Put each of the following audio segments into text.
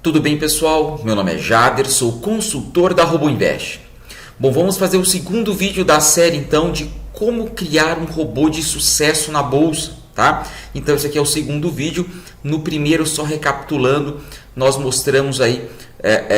Tudo bem, pessoal? Meu nome é Jader, sou consultor da RoboInvest. Bom, vamos fazer o segundo vídeo da série então de como criar um robô de sucesso na bolsa, tá? Então esse aqui é o segundo vídeo. No primeiro, só recapitulando, nós mostramos aí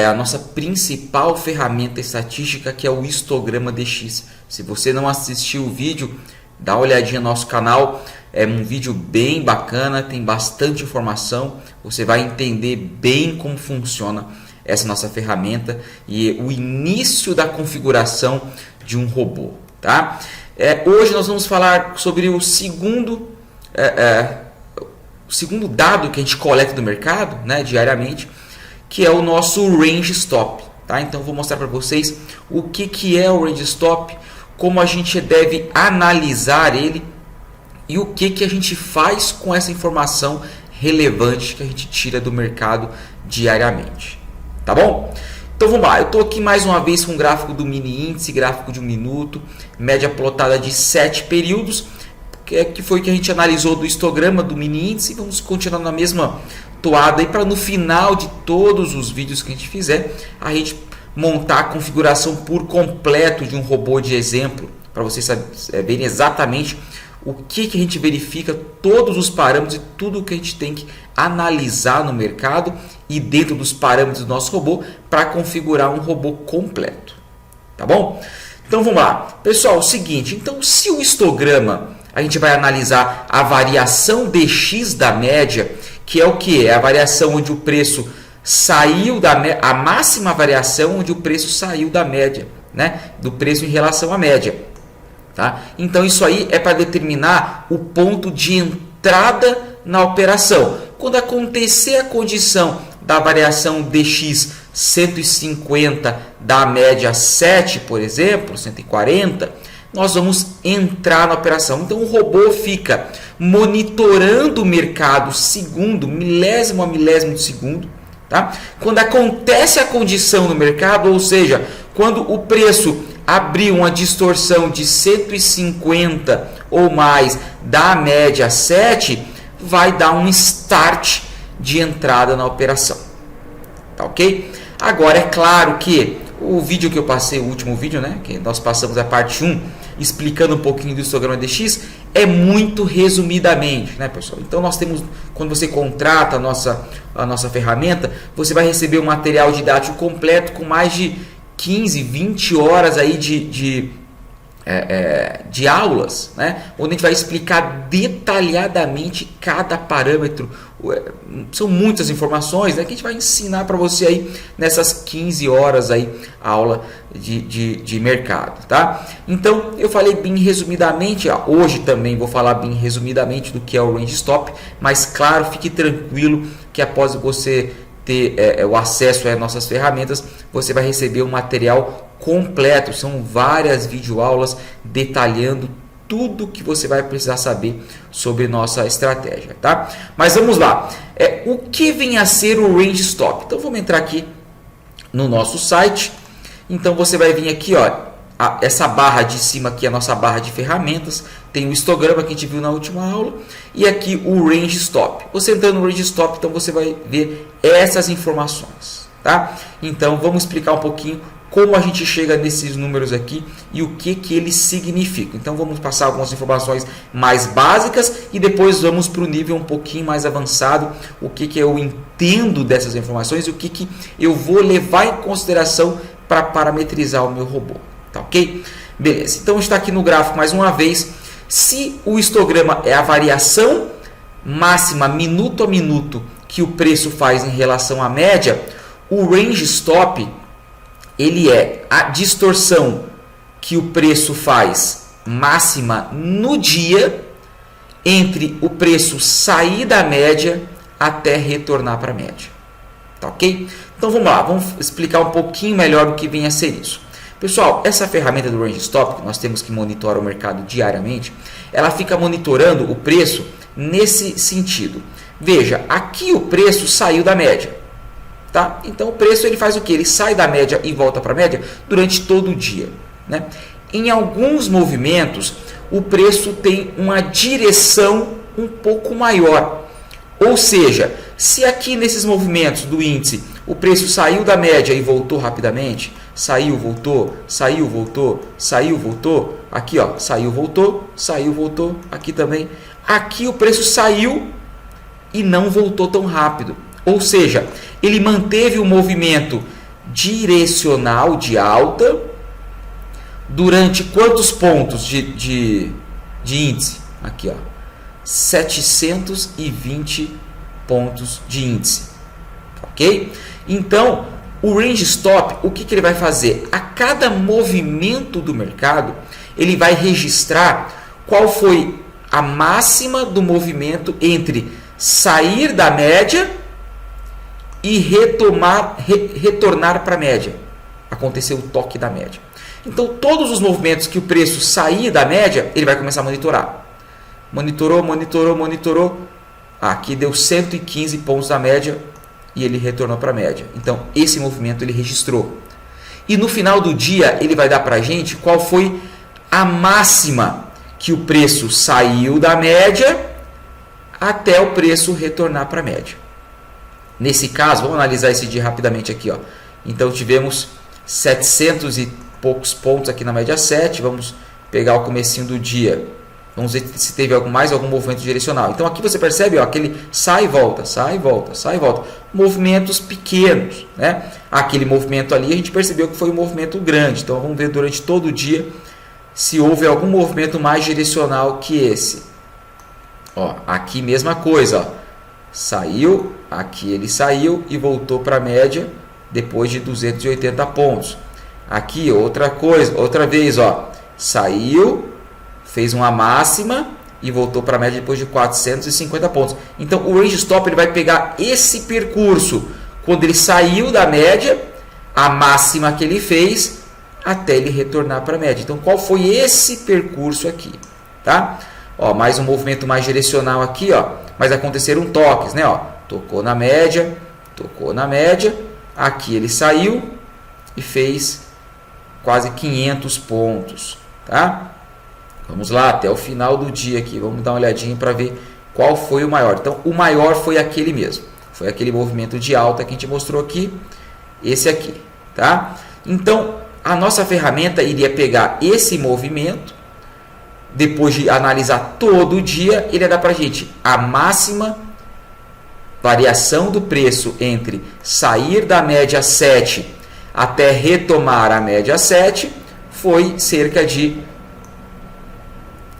a nossa principal ferramenta estatística, que é o histograma DX. Se você não assistiu o vídeo, dá uma olhadinha no nosso canal. É um vídeo bem bacana, tem bastante informação. Você vai entender bem como funciona essa nossa ferramenta e o início da configuração de um robô, tá? Hoje nós vamos falar sobre o segundo dado que a gente coleta do mercado, né, diariamente, que é o nosso Range Stop, tá? Então vou mostrar para vocês o que é o Range Stop, como a gente deve analisar ele e o que a gente faz com essa informação relevante que a gente tira do mercado diariamente. Tá bom? Então vamos lá. Eu estou aqui mais uma vez com o gráfico do mini índice, gráfico de 1 minuto, média plotada de 7 períodos, que foi o que a gente analisou do histograma do mini índice. E vamos continuar na mesma toada aí para no final de todos os vídeos que a gente fizer, a gente montar a configuração por completo de um robô de exemplo, para vocês verem exatamente o que a gente verifica, todos os parâmetros e tudo o que a gente tem que analisar no mercado e dentro dos parâmetros do nosso robô para configurar um robô completo. Tá bom? Então vamos lá. Pessoal, é o seguinte, então se o histograma a gente vai analisar a variação DX da média, que é o que? É a variação onde o preço saiu da média, a máxima variação onde o preço saiu da média, né? Do preço em relação à média. Tá? Então isso aí é para determinar o ponto de entrada na operação. Quando acontecer a condição da variação DX 150 da média 7, por exemplo, 140, nós vamos entrar na operação. Então o robô fica monitorando o mercado segundo, milésimo a milésimo de segundo. Tá? Quando acontece a condição no mercado, ou seja, quando o preço abriu uma distorção de 150 ou mais da média 7, vai dar um start de entrada na operação. Tá ok? Agora é claro que o vídeo que eu passei, o último vídeo, né, que nós passamos a parte 1, explicando um pouquinho do histograma DX, é muito resumidamente, né, pessoal? Então nós temos, quando você contrata a nossa ferramenta, você vai receber um material didático completo com mais de 15, 20 horas aí de aulas, né? Onde a gente vai explicar detalhadamente cada parâmetro. São muitas informações, né, que a gente vai ensinar para você aí nessas 15 horas aí aula de mercado, tá? Então eu falei bem resumidamente, hoje também vou falar bem resumidamente do que é o Range Stop, mas claro, fique tranquilo que após você ter o acesso às nossas ferramentas, você vai receber um material completo. São várias videoaulas detalhando tudo que você vai precisar saber sobre nossa estratégia, tá? Mas vamos lá. O que vem a ser o Range Stop? Então vamos entrar aqui no nosso site. Então você vai vir aqui, ó, essa barra de cima aqui é a nossa barra de ferramentas, tem o histograma que a gente viu na última aula e aqui o Range Stop. Você entrando no Range Stop, então você vai ver essas informações, tá? Então vamos explicar um pouquinho como a gente chega nesses números aqui e o que eles significam. Então vamos passar algumas informações mais básicas e depois vamos para o nível um pouquinho mais avançado, o que eu entendo dessas informações e o que eu vou levar em consideração para parametrizar o meu robô. Tá ok? Beleza. Então está aqui no gráfico mais uma vez. Se o histograma é a variação máxima minuto a minuto que o preço faz em relação à média, o Range Stop ele é a distorção que o preço faz máxima no dia entre o preço sair da média até retornar para a média. Tá ok? Então vamos lá, vamos explicar um pouquinho melhor o que vem a ser isso. Pessoal, essa ferramenta do Range Stop, que nós temos que monitorar o mercado diariamente, ela fica monitorando o preço nesse sentido. Veja, aqui o preço saiu da média. Tá? Então o preço ele faz o que? Ele sai da média e volta para a média durante todo o dia. Né? Em alguns movimentos, o preço tem uma direção um pouco maior. Ou seja, se aqui nesses movimentos do índice O preço saiu da média e voltou rapidamente. Saiu, voltou, saiu, voltou, saiu, voltou. Aqui, ó, saiu, voltou. Aqui também. Aqui o preço saiu e não voltou tão rápido. Ou seja, ele manteve o movimento direcional de alta durante quantos pontos de índice? Aqui, ó, 720 pontos de índice, ok? Então, o range stop, o que ele vai fazer? A cada movimento do mercado, ele vai registrar qual foi a máxima do movimento entre sair da média e retornar para a média. Aconteceu o toque da média. Então, todos os movimentos que o preço sair da média, ele vai começar a monitorar. Monitorou. Aqui deu 115 pontos da média e ele retornou para a média. Então, esse movimento ele registrou. E no final do dia, ele vai dar para a gente qual foi a máxima que o preço saiu da média até o preço retornar para a média. Nesse caso, vamos analisar esse dia rapidamente aqui, ó. Então, tivemos 700 e poucos pontos aqui na média 7. Vamos pegar o comecinho do dia. Vamos ver se teve algum movimento direcional. Então, aqui você percebe, ó, aquele sai e volta. Movimentos pequenos, né? Aquele movimento ali, a gente percebeu que foi um movimento grande. Então, vamos ver durante todo o dia se houve algum movimento mais direcional que esse. Ó, aqui mesma coisa, ó. Saiu, aqui ele saiu e voltou para a média depois de 280 pontos. Aqui outra coisa, outra vez, ó, saiu, fez uma máxima e voltou para a média depois de 450 pontos. Então o range stop ele vai pegar esse percurso quando ele saiu da média, a máxima que ele fez até ele retornar para a média. Então qual foi esse percurso aqui, tá? Ó, mais um movimento mais direcional aqui, ó, mas aconteceram toques, né, ó? Tocou na média, aqui ele saiu e fez quase 500 pontos, tá? Vamos lá, até o final do dia aqui, vamos dar uma olhadinha para ver qual foi o maior. Então, o maior foi aquele mesmo, foi aquele movimento de alta que a gente mostrou aqui, esse aqui, tá? Então, a nossa ferramenta iria pegar esse movimento, depois de analisar todo o dia, ele ia dar para a gente a máxima variação do preço entre sair da média 7 até retomar a média 7, foi cerca de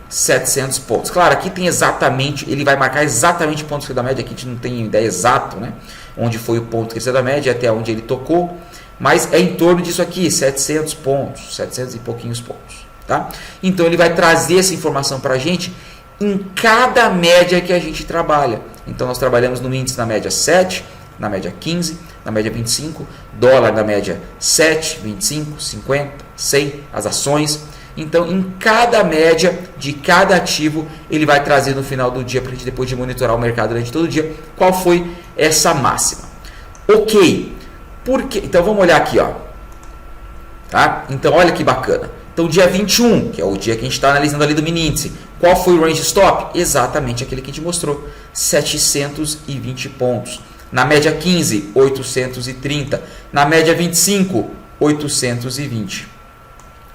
700 pontos. Claro, aqui tem exatamente, ele vai marcar exatamente o ponto que saiu da média, aqui a gente não tem ideia exato, né? Onde foi o ponto que saiu da média até onde ele tocou, mas é em torno disso aqui, 700 pontos, 700 e pouquinhos pontos. Tá? Então ele vai trazer essa informação para a gente em cada média que a gente trabalha. Então nós trabalhamos no índice na média 7, na média 15, na média 25, dólar na média 7, 25, 50, 100, as ações. Então em cada média de cada ativo ele vai trazer no final do dia para a gente, depois de monitorar o mercado durante todo o dia, qual foi essa máxima. Ok, por quê? Então vamos olhar aqui, ó. Tá? Então olha que bacana. Então, dia 21, que é o dia que a gente está analisando ali do mini índice, qual foi o range stop? Exatamente aquele que a gente mostrou, 720 pontos. Na média 15, 830. Na média 25, 820.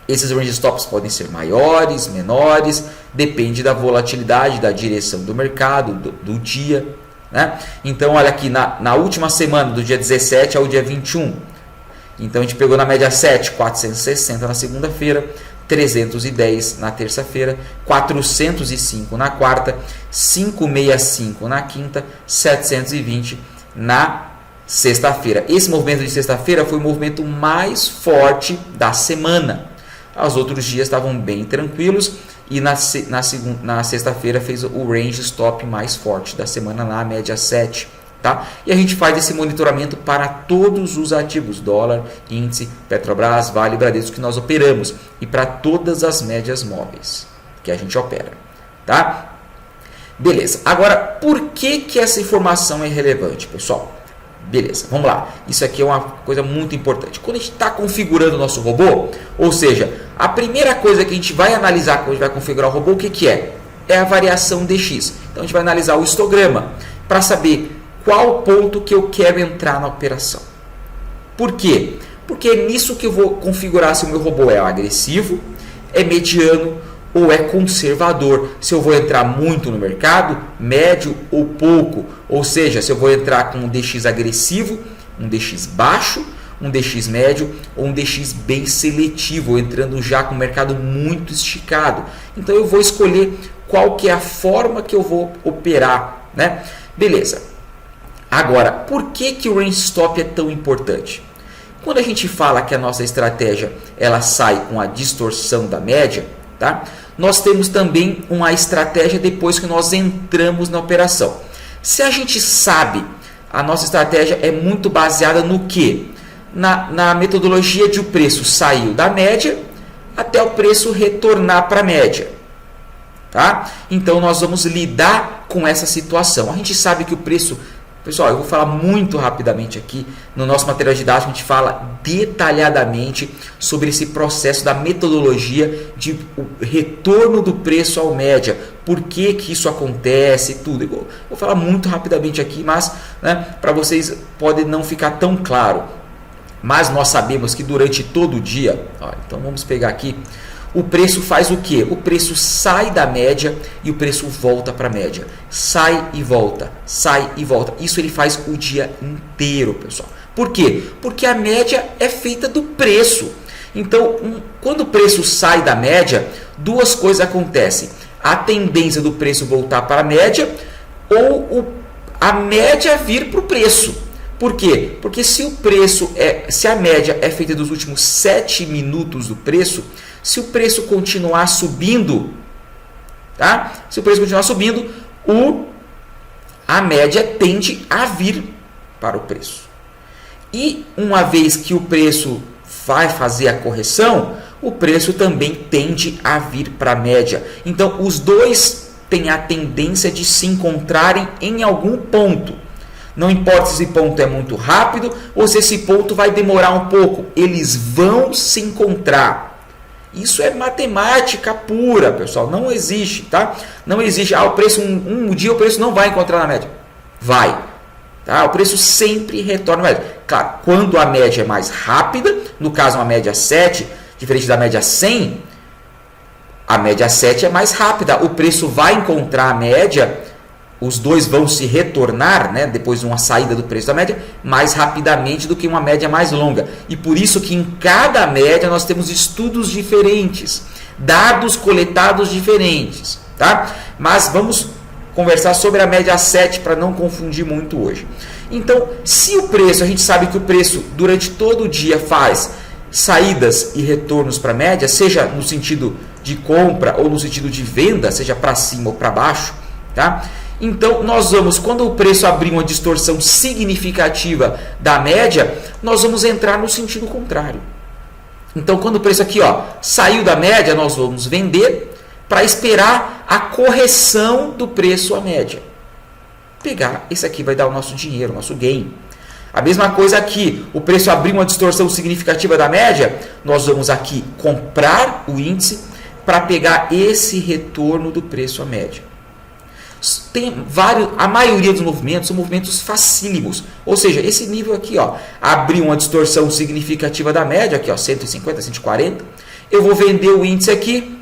Esses range stops podem ser maiores, menores, depende da volatilidade, da direção do mercado, do dia, né? Então, olha aqui, na última semana, do dia 17 ao dia 21, então a gente pegou na média 7, 460 na segunda-feira, 310 na terça-feira, 405 na quarta, 565 na quinta, 720 na sexta-feira. Esse movimento de sexta-feira foi o movimento mais forte da semana. Os outros dias estavam bem tranquilos e na sexta-feira fez o range stop mais forte da semana lá, a média 7. Tá? E a gente faz esse monitoramento para todos os ativos, dólar, índice, Petrobras, Vale, Bradesco que nós operamos e para todas as médias móveis que a gente opera, tá? Beleza, agora por que essa informação é relevante, pessoal? Beleza, vamos lá, isso aqui é uma coisa muito importante. Quando a gente está configurando o nosso robô, ou seja, a primeira coisa que a gente vai analisar quando a gente vai configurar o robô, o que é? É a variação DX. Então a gente vai analisar o histograma para saber qual ponto que eu quero entrar na operação. Por quê? Porque é nisso que eu vou configurar se o meu robô é agressivo, é mediano ou é conservador. Se eu vou entrar muito no mercado, médio ou pouco. Ou seja, se eu vou entrar com um DX agressivo, um DX baixo, um DX médio ou um DX bem seletivo, entrando já com o mercado muito esticado. Então eu vou escolher qual que é a forma que eu vou operar, né? Beleza. Agora, por que o range stop é tão importante? Quando a gente fala que a nossa estratégia ela sai com a distorção da média, tá? Nós temos também uma estratégia depois que nós entramos na operação. Se a gente sabe, a nossa estratégia é muito baseada no quê? Na metodologia de o preço saiu da média até o preço retornar para a média. Tá? Então nós vamos lidar com essa situação. A gente sabe que o preço... Pessoal, eu vou falar muito rapidamente aqui. No nosso material didático a gente fala detalhadamente sobre esse processo da metodologia de o retorno do preço ao média. Por que isso acontece, tudo. Eu vou falar muito rapidamente aqui, mas né, para vocês pode não ficar tão claro. Mas nós sabemos que durante todo o dia, ó, então vamos pegar aqui, o preço faz o quê? O preço sai da média e o preço volta para a média. Sai e volta, sai e volta. Isso ele faz o dia inteiro, pessoal. Por quê? Porque a média é feita do preço. Então, quando o preço sai da média, duas coisas acontecem. A tendência do preço voltar para a média ou a média vir para o preço. Por quê? Porque se a média é feita dos últimos 7 minutos do preço, se o preço continuar subindo, tá? Se o preço continuar subindo, a média tende a vir para o preço. E uma vez que o preço vai fazer a correção, o preço também tende a vir para a média. Então, os dois têm a tendência de se encontrarem em algum ponto. Não importa se esse ponto é muito rápido ou se esse ponto vai demorar um pouco. Eles vão se encontrar. Isso é matemática pura, pessoal. Não existe, tá? Não existe. O preço, um dia o preço não vai encontrar na média. Vai. Tá? O preço sempre retorna na média. Claro, quando a média é mais rápida, no caso uma média 7, diferente da média 100, a média 7 é mais rápida. O preço vai encontrar a média, os dois vão se retornar, né, depois de uma saída do preço da média, mais rapidamente do que uma média mais longa. E por isso que em cada média nós temos estudos diferentes, dados coletados diferentes. Tá? Mas vamos conversar sobre a média 7 para não confundir muito hoje. Então, se o preço, a gente sabe que o preço durante todo o dia faz saídas e retornos para a média, seja no sentido de compra ou no sentido de venda, seja para cima ou para baixo, tá? Então, nós vamos, quando o preço abrir uma distorção significativa da média, nós vamos entrar no sentido contrário. Então, quando o preço aqui saiu da média, nós vamos vender para esperar a correção do preço à média. Pegar, esse aqui vai dar o nosso dinheiro, o nosso gain. A mesma coisa aqui, o preço abrir uma distorção significativa da média, nós vamos aqui comprar o índice para pegar esse retorno do preço à média. Tem vários, a maioria dos movimentos são movimentos facílimos, ou seja, esse nível aqui, abriu uma distorção significativa da média, aqui, 150, 140, eu vou vender o índice aqui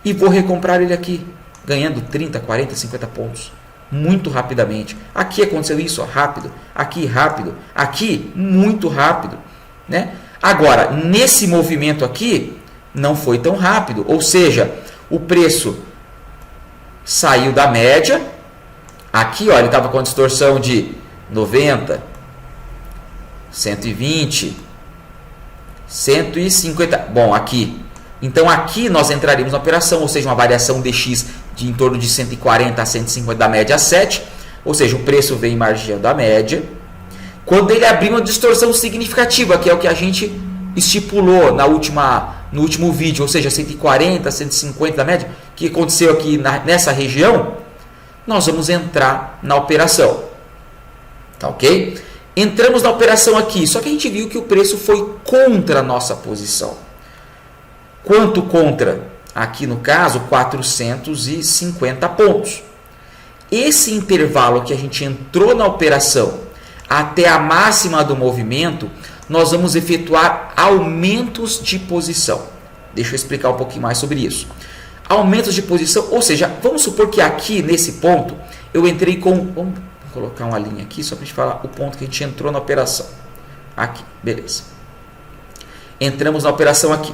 e vou recomprar ele aqui, ganhando 30, 40, 50 pontos, muito rapidamente. Aqui aconteceu isso, rápido, aqui muito rápido, né? Agora, nesse movimento aqui, não foi tão rápido, ou seja, o preço saiu da média, aqui ele estava com a distorção de 90, 120, 150, bom, aqui. Então aqui nós entraríamos na operação, ou seja, uma variação DX de em torno de 140 a 150 da média 7, ou seja, o preço vem margeando a média. Quando ele abrir uma distorção significativa, que é o que a gente estipulou no último vídeo, ou seja, 140, 150 da média, que aconteceu aqui nessa região, nós vamos entrar na operação. Tá ok? Entramos na operação aqui, só que a gente viu que o preço foi contra a nossa posição. Quanto contra? Aqui no caso, 450 pontos. Esse intervalo que a gente entrou na operação até a máxima do movimento, nós vamos efetuar aumentos de posição. Deixa eu explicar um pouquinho mais sobre isso. Aumentos de posição, ou seja, vamos supor que aqui nesse ponto eu entrei com... Vamos colocar uma linha aqui só para a gente falar o ponto que a gente entrou na operação. Aqui, beleza. Entramos na operação aqui.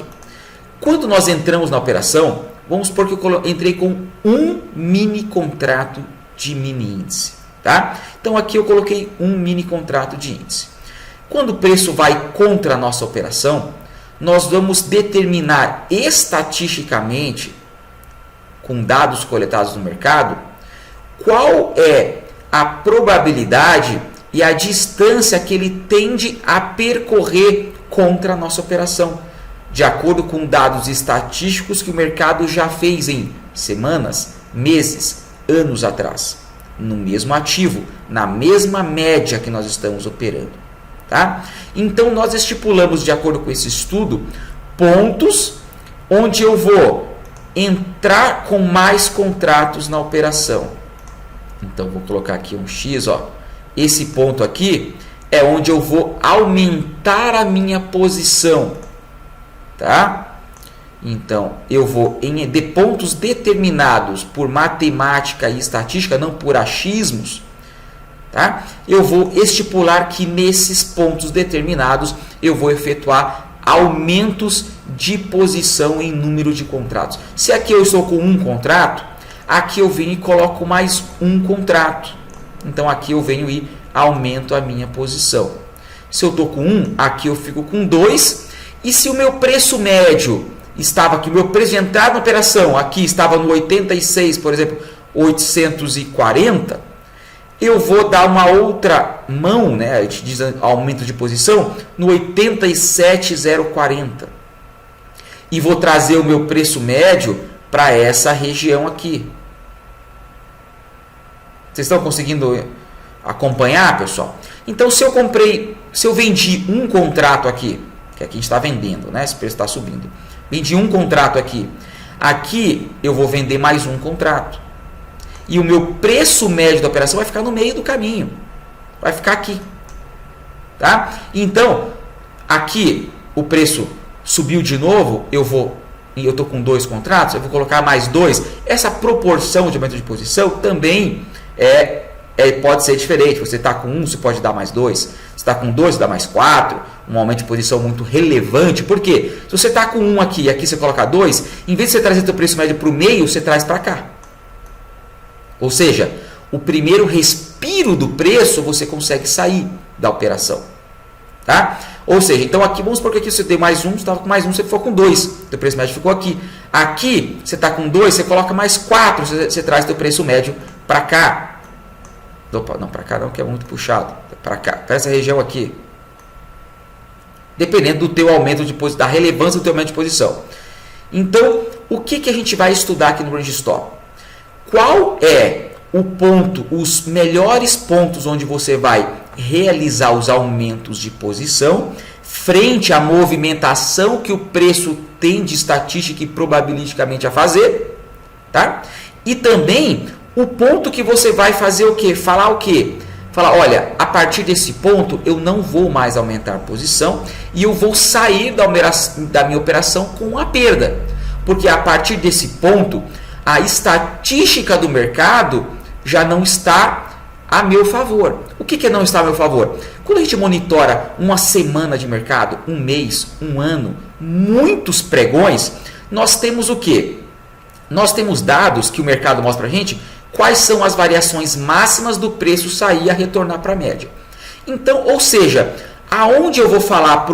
Quando nós entramos na operação, vamos supor que eu entrei com um mini contrato de mini índice. Tá? Então aqui eu coloquei um mini contrato de índice. Quando o preço vai contra a nossa operação, nós vamos determinar estatisticamente, com dados coletados no mercado, qual é a probabilidade e a distância que ele tende a percorrer contra a nossa operação, de acordo com dados estatísticos que o mercado já fez em semanas, meses, anos atrás, no mesmo ativo, na mesma média que nós estamos operando. Tá? Então nós estipulamos, de acordo com esse estudo, pontos onde eu vou entrar com mais contratos na operação. Então vou colocar aqui um X, ó. Esse ponto aqui é onde eu vou aumentar a minha posição, tá? Então eu vou de pontos determinados por matemática e estatística, não por achismos, tá? Eu vou estipular que nesses pontos determinados eu vou efetuar aumentos de posição em número de contratos. Se aqui eu estou com um contrato, aqui eu venho e coloco mais um contrato. Então aqui eu venho e aumento a minha posição. Se eu estou com um, aqui eu fico com 2. E se o meu preço médio estava aqui, o meu preço de entrada na operação aqui estava no 86, por exemplo, 840, eu vou dar uma outra mão, né? A gente diz aumento de posição, no 87,040. E vou trazer o meu preço médio para essa região aqui. Vocês estão conseguindo acompanhar, pessoal? Então, se eu vendi um contrato aqui, que aqui a gente está vendendo, né? Esse preço está subindo. Vendi um contrato aqui. Aqui eu vou vender mais um contrato. E o meu preço médio da operação vai ficar no meio do caminho. Vai ficar aqui. Tá? Então, aqui o preço subiu de novo, eu estou com 2 contratos, eu vou colocar mais 2. Essa proporção de aumento de posição também pode ser diferente. Você está com 1, você pode dar mais 2. Você está com 2, você dá mais 4. Um aumento de posição muito relevante. Por quê? Se você está com 1 aqui e aqui você coloca 2, em vez de você trazer o preço médio para o meio, você traz para cá. Ou seja, o primeiro respiro do preço você consegue sair da operação. Tá? Ou seja, então aqui vamos supor que aqui você tem mais 1, você estava com mais 1, você ficou com 2. O preço médio ficou aqui. Aqui você está com 2, você coloca mais 4, você traz o preço médio para cá. Opa, não, para cá não, que é muito puxado. Para cá, para essa região aqui. Dependendo do teu aumento de posição, da relevância do teu aumento de posição. Então, o que a gente vai estudar aqui no Range Stop? Qual é o ponto, os melhores pontos onde você vai realizar os aumentos de posição frente à movimentação que o preço tende estatística e probabilisticamente a fazer, tá? E também o ponto que você vai fazer o quê? Falar o quê? Falar, olha, a partir desse ponto eu não vou mais aumentar a posição e eu vou sair da minha operação com uma perda. Porque a partir desse ponto, a estatística do mercado já não está a meu favor. O que não está a meu favor? Quando a gente monitora uma semana de mercado, um mês, um ano, muitos pregões, nós temos o quê? Nós temos dados que o mercado mostra para a gente quais são as variações máximas do preço sair a retornar para a média. Então, ou seja, aonde eu vou falar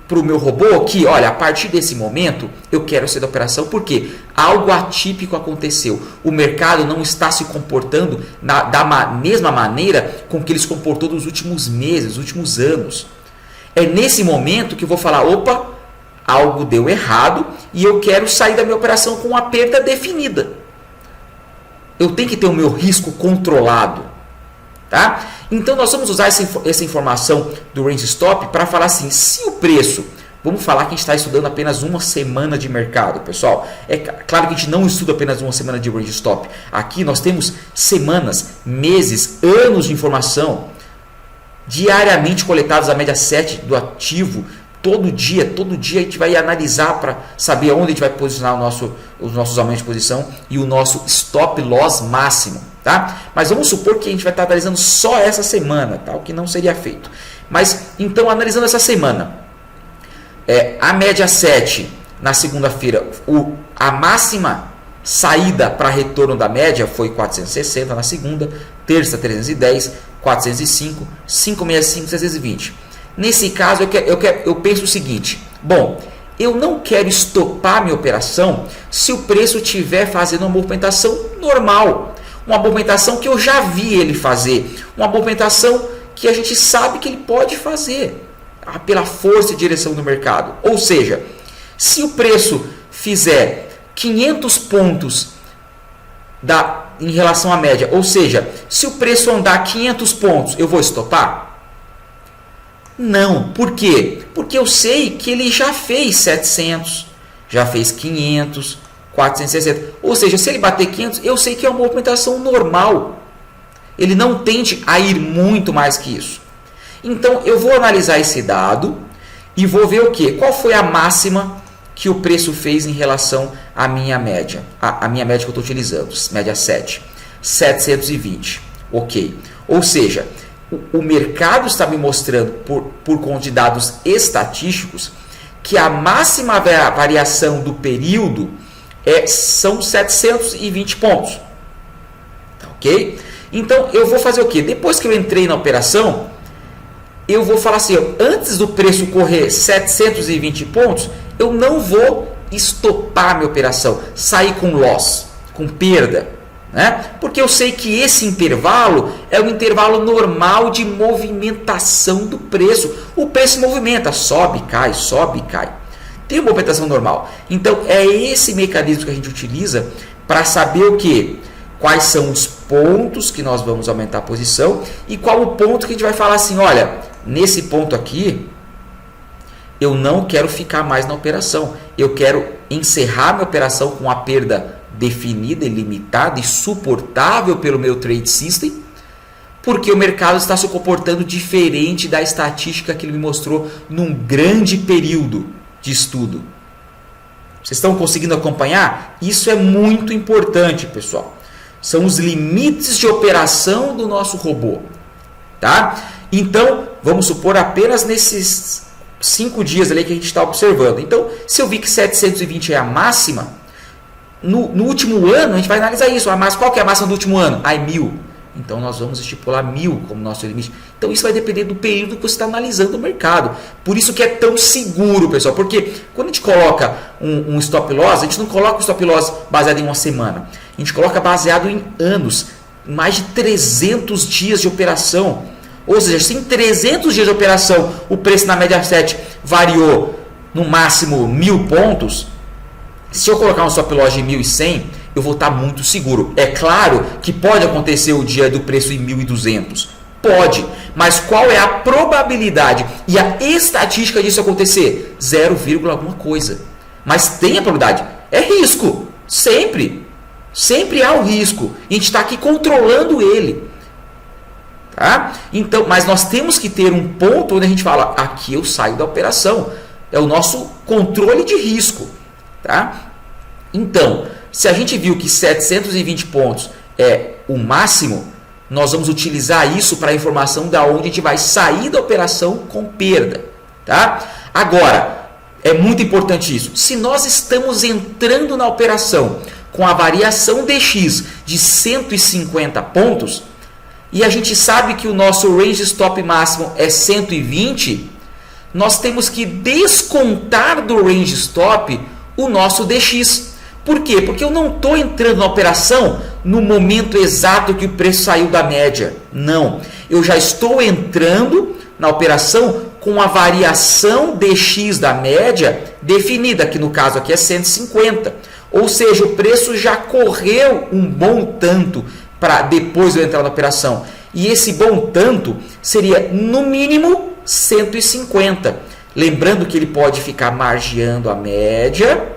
para o meu robô que, olha, a partir desse momento eu quero sair da operação porque algo atípico aconteceu. O mercado não está se comportando da mesma maneira com que ele se comportou nos últimos meses, nos últimos anos. É nesse momento que eu vou falar, opa, algo deu errado e eu quero sair da minha operação com uma perda definida. Eu tenho que ter o meu risco controlado. Tá? Então nós vamos usar essa informação do Range Stop para falar assim, se o preço, vamos falar que a gente está estudando apenas uma semana de mercado, pessoal. É claro que a gente não estuda apenas uma semana de Range Stop. Aqui nós temos semanas, meses, anos de informação. diariamente coletados, a média 7 do ativo, todo dia a gente vai analisar para saber onde a gente vai posicionar os nossos aumentos de posição e o nosso stop loss máximo, tá? Mas vamos supor que a gente vai estar analisando só essa semana, tá? O que não seria feito. Mas então, analisando essa semana, a média 7 na segunda-feira, a máxima saída para retorno da média foi 460 na segunda, terça 310, 405, 565, 620. Nesse caso, eu penso o seguinte: bom, eu não quero estopar minha operação se o preço estiver fazendo uma movimentação normal, uma movimentação que eu já vi ele fazer, uma movimentação que a gente sabe que ele pode fazer pela força e direção do mercado. Ou seja, se o preço fizer 500 pontos em relação à média, ou seja, se o preço andar 500 pontos, eu vou estopar? Não. Por quê? Porque eu sei que ele já fez 700, já fez 500, 460. Ou seja, se ele bater 500, eu sei que é uma movimentação normal. Ele não tende a ir muito mais que isso. Então, eu vou analisar esse dado e vou ver o quê? Qual foi a máxima que o preço fez em relação à minha média? A minha média que eu estou utilizando, média 7. 720. Ok. Ou seja, o mercado está me mostrando, por conta de dados estatísticos, que a máxima variação do período são 720 pontos. Tá, ok? Então, eu vou fazer o quê? Depois que eu entrei na operação, eu vou falar assim, antes do preço correr 720 pontos, eu não vou estopar minha operação, sair com loss, com perda, né? Porque eu sei que esse intervalo é um intervalo normal de movimentação do preço. O preço movimenta, sobe, cai, tem uma movimentação normal. Então, é esse mecanismo que a gente utiliza para saber o quê? Quais são os pontos que nós vamos aumentar a posição e qual o ponto que a gente vai falar assim, olha, nesse ponto aqui, eu não quero ficar mais na operação. Eu quero encerrar minha operação com a perda definida, limitada e suportável pelo meu trade system, porque o mercado está se comportando diferente da estatística que ele me mostrou num grande período de estudo. Vocês estão conseguindo acompanhar? Isso é muito importante, pessoal. São os limites de operação do nosso robô, tá? Então, vamos supor apenas nesses 5 dias ali que a gente está observando. Então, se eu vi que 720 é a máxima, no último ano, a gente vai analisar isso. Qual que é a máxima do último ano? 1.000. Então, nós vamos estipular 1.000 como nosso limite. Então, isso vai depender do período que você está analisando o mercado. Por isso que é tão seguro, pessoal. Porque quando a gente coloca um stop loss, a gente não coloca um stop loss baseado em uma semana. A gente coloca baseado em anos, mais de 300 dias de operação. Ou seja, se em 300 dias de operação o preço na média 7 variou no máximo 1.000 pontos, se eu colocar um stop loss de 1.100, eu vou estar muito seguro. É claro que pode acontecer o dia do preço em 1.200. Pode. Mas qual é a probabilidade e a estatística disso acontecer? 0, alguma coisa. Mas tem a probabilidade. É risco. Sempre. Sempre há o risco. E a gente está aqui controlando ele. Tá? Então, mas nós temos que ter um ponto onde a gente fala, aqui eu saio da operação. É o nosso controle de risco. Tá? Então, se a gente viu que 720 pontos é o máximo, nós vamos utilizar isso para a informação da onde a gente vai sair da operação com perda. Tá? Agora, é muito importante isso. Se nós estamos entrando na operação com a variação DX de 150 pontos, e a gente sabe que o nosso range stop máximo é 120, nós temos que descontar do range stop o nosso DX. Por quê? Porque eu não estou entrando na operação no momento exato que o preço saiu da média. Não. Eu já estou entrando na operação com a variação DX da média definida, que no caso aqui é 150. Ou seja, o preço já correu um bom tanto para depois de eu entrar na operação. E esse bom tanto seria, no mínimo, 150. Lembrando que ele pode ficar margeando a média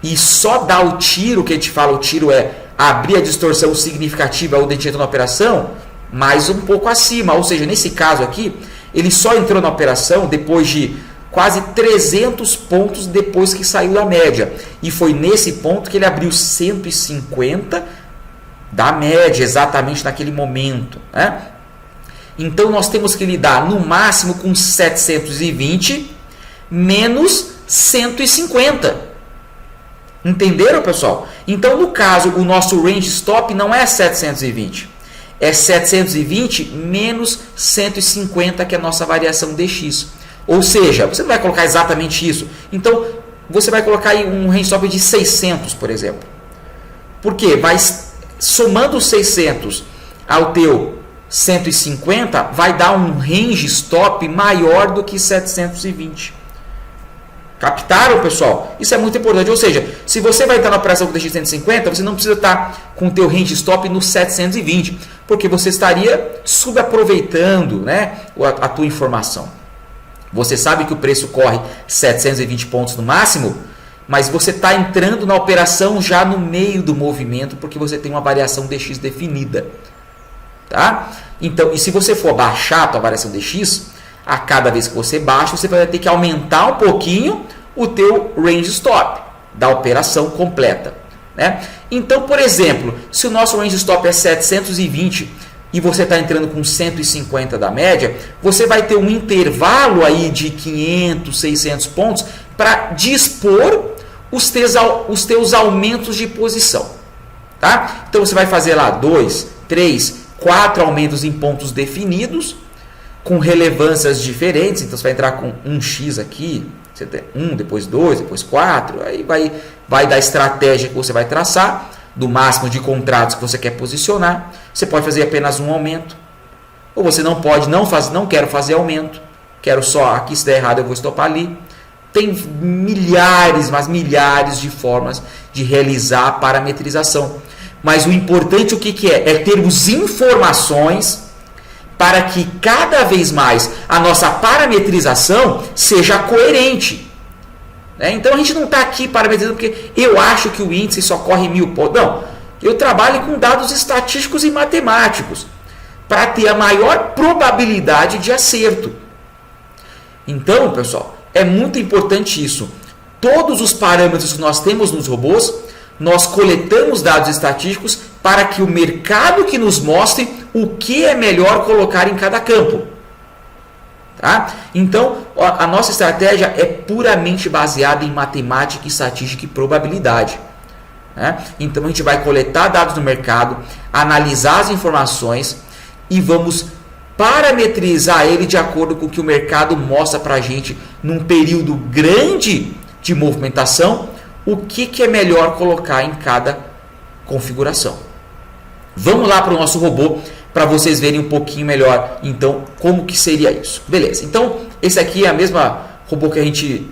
e só dar o tiro, que a gente fala, o tiro é abrir a distorção significativa onde a gente entra na operação, mas um pouco acima, ou seja, nesse caso aqui, ele só entrou na operação depois de quase 300 pontos depois que saiu da média. E foi nesse ponto que ele abriu 150 da média, exatamente naquele momento, né? Então, nós temos que lidar no máximo com 720 menos 150. Entenderam, pessoal? Então, no caso, o nosso range stop não é 720. É 720 menos 150, que é a nossa variação DX. Ou seja, você não vai colocar exatamente isso. Então, você vai colocar aí um range stop de 600, por exemplo. Por quê? Vai somando os 600 ao teu 150, vai dar um range stop maior do que 720. Captaram, pessoal? Isso é muito importante. Ou seja, se você vai estar na operação com DX 150, você não precisa estar com o teu range stop no 720, porque você estaria subaproveitando, né, a tua informação. Você sabe que o preço corre 720 pontos no máximo, mas você está entrando na operação já no meio do movimento, porque você tem uma variação DX definida. Tá? Então, e se você for baixar a tua variação DX, a cada vez que você baixa, você vai ter que aumentar um pouquinho o teu range stop da operação completa, né? Então, por exemplo, se o nosso range stop é 720 e você está entrando com 150 da média, você vai ter um intervalo aí de 500, 600 pontos para dispor os teus aumentos de posição. Tá? Então, você vai fazer lá 2, 3, 4 aumentos em pontos definidos, com relevâncias diferentes. Então, você vai entrar com 1x aqui, você tem 1, depois 2, depois 4, aí vai da estratégia que você vai traçar, do máximo de contratos que você quer posicionar. Você pode fazer apenas um aumento, ou você não pode, não quero fazer aumento, quero só, aqui se der errado eu vou estopar ali. Tem milhares, mas milhares de formas de realizar a parametrização. Mas o importante o que é? É termos informações para que cada vez mais a nossa parametrização seja coerente. Então a gente não está aqui parametrizando porque eu acho que o índice só corre 1000 pontos. Não, eu trabalho com dados estatísticos e matemáticos para ter a maior probabilidade de acerto. Então, pessoal, é muito importante isso. Todos os parâmetros que nós temos nos robôs, nós coletamos dados estatísticos para que o mercado que nos mostre o que é melhor colocar em cada campo. Tá? Então, a nossa estratégia é puramente baseada em matemática, estatística e probabilidade. Né? Então, a gente vai coletar dados do mercado, analisar as informações e vamos parametrizar ele de acordo com o que o mercado mostra para a gente num período grande de movimentação, o que é melhor colocar em cada configuração. Vamos lá para o nosso robô para vocês verem um pouquinho melhor, então, como que seria isso. Beleza, então, esse aqui é a mesma robô que a gente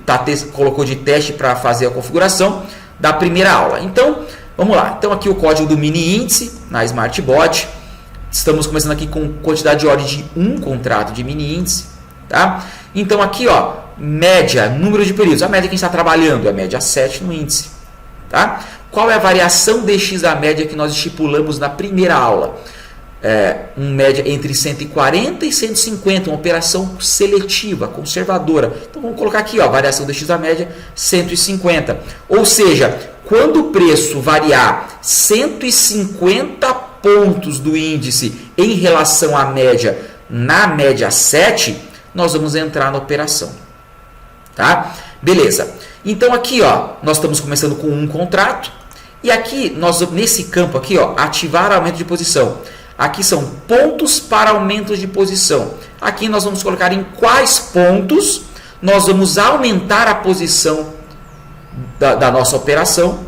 colocou de teste para fazer a configuração da primeira aula. Então, vamos lá. Então, aqui o código do mini índice na SmartBot. Estamos começando aqui com quantidade de ordem de um contrato de mini índice. Tá? Então, aqui, ó, média, número de períodos. A média que a gente está trabalhando é a média 7 no índice. Tá? Qual é a variação DX da média que nós estipulamos na primeira aula? Uma média entre 140 e 150, uma operação seletiva, conservadora. Então, vamos colocar aqui, ó, variação DX da média 150. Ou seja, quando o preço variar 150 pontos do índice em relação à média, na média 7, nós vamos entrar na operação. Tá? Beleza. Então, aqui, ó, nós estamos começando com um contrato. E aqui, nesse campo aqui, ó, ativar aumento de posição. Aqui são pontos para aumento de posição. Aqui nós vamos colocar em quais pontos nós vamos aumentar a posição da nossa operação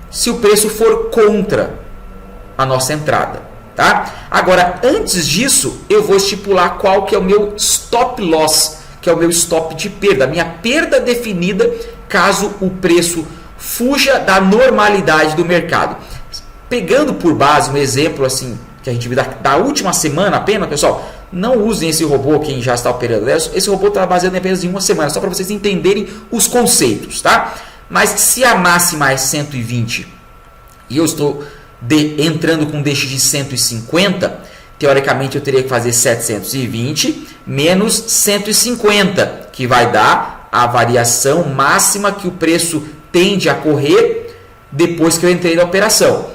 se o preço for contra a nossa entrada. Tá? Agora, antes disso, eu vou estipular qual que é o meu stop loss, que é o meu stop de perda, a minha perda definida caso o preço fuja da normalidade do mercado. Pegando por base um exemplo assim que a gente viu da última semana apenas, pessoal, não usem esse robô quem já está operando. Esse robô está baseado apenas em uma semana, só para vocês entenderem os conceitos, tá? Mas se a máxima é 120 e eu estou entrando com DX de 150, teoricamente eu teria que fazer 720 menos 150, que vai dar a variação máxima que o preço tende a correr depois que eu entrei na operação.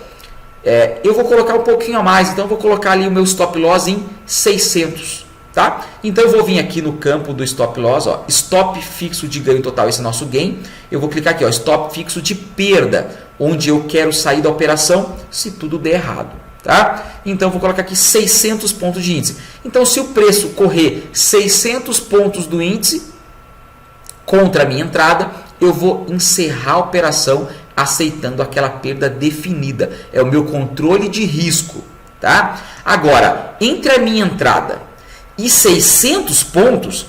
Eu vou colocar um pouquinho a mais, então eu vou colocar ali o meu stop loss em 600. Tá? Então eu vou vir aqui no campo do stop loss, ó, stop fixo de ganho total, esse é nosso gain. Eu vou clicar aqui, ó, stop fixo de perda, onde eu quero sair da operação se tudo der errado. Tá? Então eu vou colocar aqui 600 pontos de índice. Então se o preço correr 600 pontos do índice contra a minha entrada, eu vou encerrar a operação aceitando aquela perda definida. É o meu controle de risco. Tá? Agora, entre a minha entrada e 600 pontos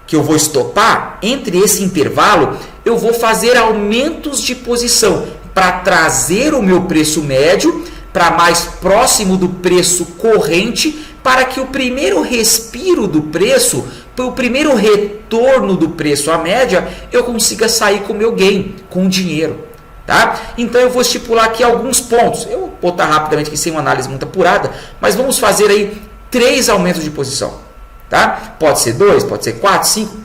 que eu vou estopar, entre esse intervalo, eu vou fazer aumentos de posição para trazer o meu preço médio para mais próximo do preço corrente, para que o primeiro respiro do preço, o primeiro retorno do preço à média, eu consiga sair com o meu gain, com o dinheiro. Tá? Então eu vou estipular aqui alguns pontos. Eu vou botar rapidamente aqui sem uma análise muito apurada, mas vamos fazer aí 3 aumentos de posição. Tá? Pode ser 2, pode ser 4, 5,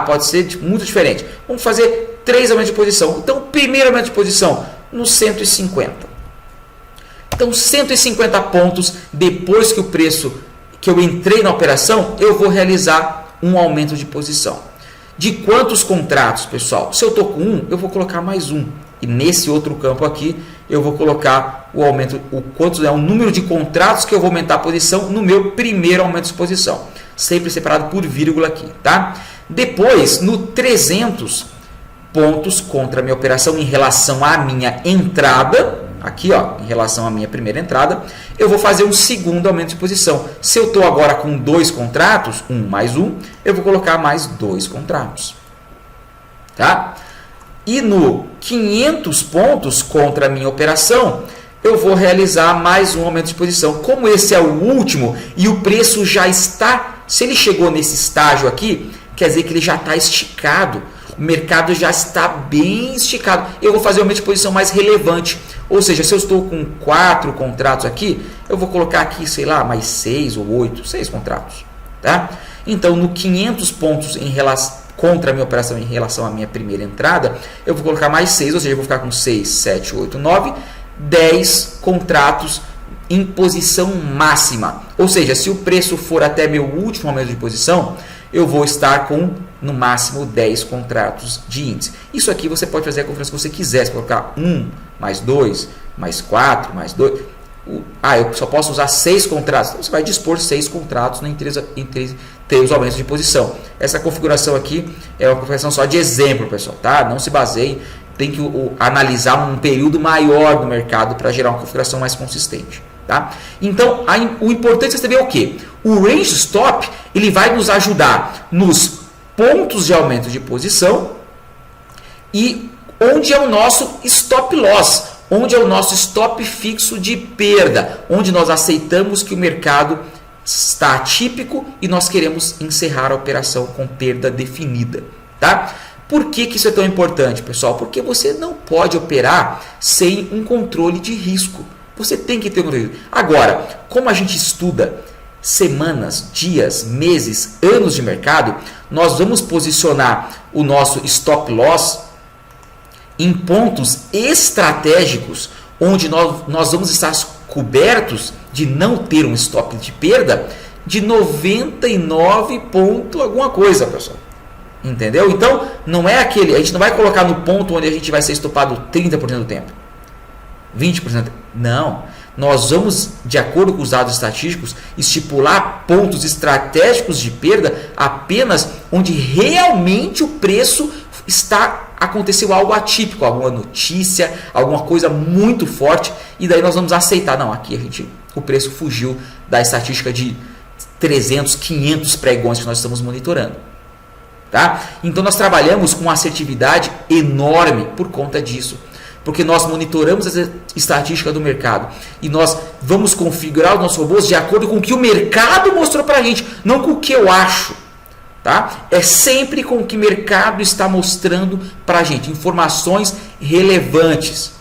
pode ser muito diferente. Vamos fazer 3 aumentos de posição. Então, o primeiro aumento de posição no 150. Então, 150 pontos depois que o preço que eu entrei na operação, eu vou realizar um aumento de posição. De quantos contratos, pessoal? Se eu estou com 1, eu vou colocar mais 1. E nesse outro campo aqui, eu vou colocar o aumento, o número de contratos que eu vou aumentar a posição no meu primeiro aumento de posição. Sempre separado por vírgula aqui, tá? Depois, no 300 pontos contra a minha operação em relação à minha entrada, aqui ó, em relação à minha primeira entrada, eu vou fazer um segundo aumento de posição. Se eu estou agora com 2 contratos, 1 mais 1, eu vou colocar mais 2 contratos. Tá? E no 500 pontos contra a minha operação, eu vou realizar mais um aumento de posição. Como esse é o último e o preço já está, se ele chegou nesse estágio aqui, quer dizer que ele já está esticado. O mercado já está bem esticado. Eu vou fazer um aumento de posição mais relevante. Ou seja, se eu estou com 4 contratos aqui, eu vou colocar aqui, sei lá, mais 6 ou 8, 6 contratos. Tá? Então, no 500 pontos em relação contra a minha operação em relação à minha primeira entrada, eu vou colocar mais 6, ou seja, eu vou ficar com 6, 7, 8, 9, 10 contratos em posição máxima. Ou seja, se o preço for até meu último aumento de posição, eu vou estar com, no máximo, 10 contratos de índice. Isso aqui você pode fazer a configuração que você quiser. Você pode colocar 1, mais 2, mais 4, mais 2. Eu só posso usar 6 contratos. Então, você vai dispor 6 contratos entre os aumentos de posição. Essa configuração aqui é uma configuração só de exemplo, pessoal. Tá? Não se baseie. Tem que analisar um período maior no mercado para gerar uma configuração mais consistente. Tá? Então, o importante é saber o quê? O range stop ele vai nos ajudar nos pontos de aumento de posição e onde é o nosso stop loss, onde é o nosso stop fixo de perda, onde nós aceitamos que o mercado está atípico e nós queremos encerrar a operação com perda definida. Tá? Por que isso é tão importante, pessoal? Porque você não pode operar sem um controle de risco. Você tem que ter um controle. Agora, como a gente estuda semanas, dias, meses, anos de mercado, nós vamos posicionar o nosso stop loss em pontos estratégicos, onde nós vamos estar cobertos de não ter um stop de perda de 99 ponto alguma coisa, pessoal. Entendeu? Então, não é aquele, a gente não vai colocar no ponto onde a gente vai ser estopado 30% do tempo. 20%. Não. Nós vamos, de acordo com os dados estatísticos, estipular pontos estratégicos de perda apenas onde realmente o preço aconteceu algo atípico, alguma notícia, alguma coisa muito forte, e daí nós vamos aceitar. Não, aqui o preço fugiu da estatística de 300, 500 pregões que nós estamos monitorando. Tá? Então nós trabalhamos com uma assertividade enorme por conta disso. Porque nós monitoramos a estatística do mercado e nós vamos configurar os nossos robôs de acordo com o que o mercado mostrou para a gente, não com o que eu acho. Tá? É sempre com o que o mercado está mostrando para a gente, informações relevantes.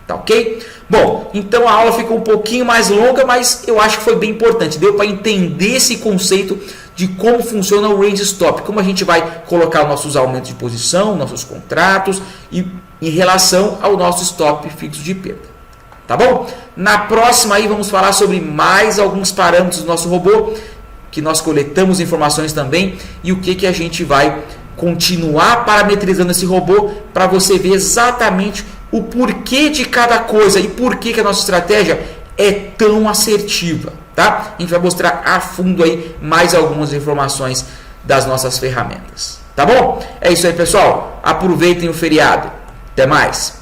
Tá ok? Bom, então a aula ficou um pouquinho mais longa, mas eu acho que foi bem importante. Deu para entender esse conceito de como funciona o range stop, como a gente vai colocar nossos aumentos de posição, nossos contratos e em relação ao nosso stop fixo de perda. Tá bom? Na próxima aí vamos falar sobre mais alguns parâmetros do nosso robô, que nós coletamos informações também e o que a gente vai continuar parametrizando esse robô para você ver exatamente o porquê de cada coisa e por que a nossa estratégia é tão assertiva, tá? A gente vai mostrar a fundo aí mais algumas informações das nossas ferramentas, tá bom? É isso aí, pessoal. Aproveitem o feriado. Até mais.